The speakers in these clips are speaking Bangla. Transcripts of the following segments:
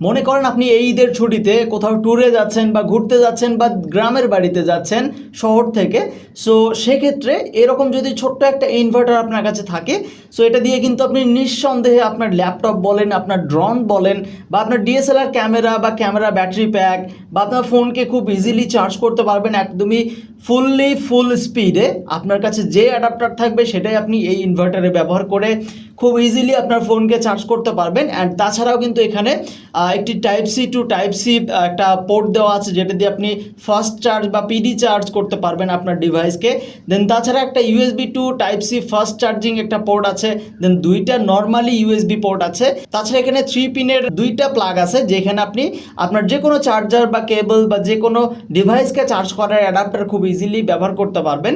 মনে করেন আপনি এই ঈদের ছুটিতে কোথাও ট্যুরে যাচ্ছেন বা ঘুরতে যাচ্ছেন বা গ্রামের বাড়িতে যাচ্ছেন শহর থেকে। সো সেক্ষেত্রে এরকম যদি ছোট্ট একটা ইনভার্টার আপনার কাছে থাকে, সো এটা দিয়ে কিন্তু আপনি নিঃসন্দেহে আপনার ল্যাপটপ বলেন, আপনার ড্রোন বলেন, বা আপনার ডিএসএলআর ক্যামেরা বা ক্যামেরা ব্যাটারি প্যাক বা আপনার ফোনকে খুব ইজিলি চার্জ করতে পারবেন একদমই ফুল স্পিডে। আপনার কাছে যে অ্যাডাপ্টার থাকবে সেটাই আপনি এই ইনভার্টারে ব্যবহার করে খুব ইজিলি আপনার ফোনকে চার্জ করতে পারবেন। অ্যান্ড তাছাড়াও কিন্তু এখানে একটি type C to type C একটা পোর্ট দেওয়া আছে, যেটা দিয়ে আপনি ফাস্ট চার্জ বা পিডি চার্জ করতে পারবেন আপনার ডিভাইসকে। দেন তাছাড়া একটা USB to type C fast charging একটা পোর্ট আছে, দেন দুইটা নর্মালি ইউএসবি পোর্ট আছে। তাছাড়া এখানে 3 পিনের দুইটা প্লাগ আছে, যেখানে আপনি আপনার যে কোনো চার্জার বা কেবল বা যে কোনো ডিভাইসকে চার্জ করার অ্যাডাপ্টার খুব ইজিলি ব্যবহার করতে পারবেন।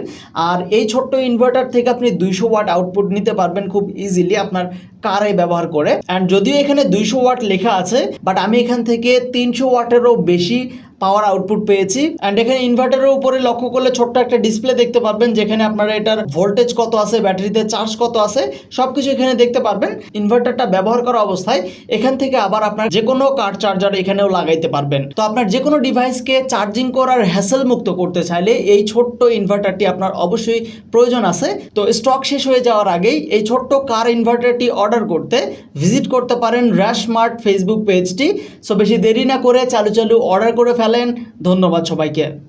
আর এই ছোট্ট ইনভার্টার থেকে আপনি 200 ওয়াট আউটপুট নিতে পারবেন খুব ইজিলি আপনার কারে ব্যবহার করে। অ্যান্ড যদিও এখানে 200 ওয়াট লেখা আছে, বাট আমি এখান থেকে 300 ওয়াটেরও বেশি পাওয়ার আউটপুট পেয়েছি। অ্যান্ড এখানে ইনভার্টারের উপরে লক্ষ্য করলে ছোট্ট একটা ডিসপ্লে দেখতে পারবেন, যেখানে আপনারা এটার ভোল্টেজ কত আছে, ব্যাটারিতে চার্জ কত আছে, সব কিছু এখানে দেখতে পারবেন। ইনভার্টারটা ব্যবহার করা অবস্থায় এখান থেকে আবার আপনার যে কোনো কার চার্জার এখানেও লাগাইতে পারবেন। তো আপনার যে কোনো ডিভাইসকে চার্জিং করার হ্যাসেল মুক্ত করতে চাইলে এই ছোট্ট ইনভার্টারটি আপনার অবশ্যই প্রয়োজন আছে। তো স্টক শেষ হয়ে যাওয়ার আগেই এই ছোট্ট কার ইনভার্টারটি অর্ডার করতে ভিজিট করতে পারেন র্যাশমার্ট ফেসবুক পেজটি। সো বেশি দেরি না করে চালু অর্ডার করে ফেলেন। ধন্যবাদ সবাইকে।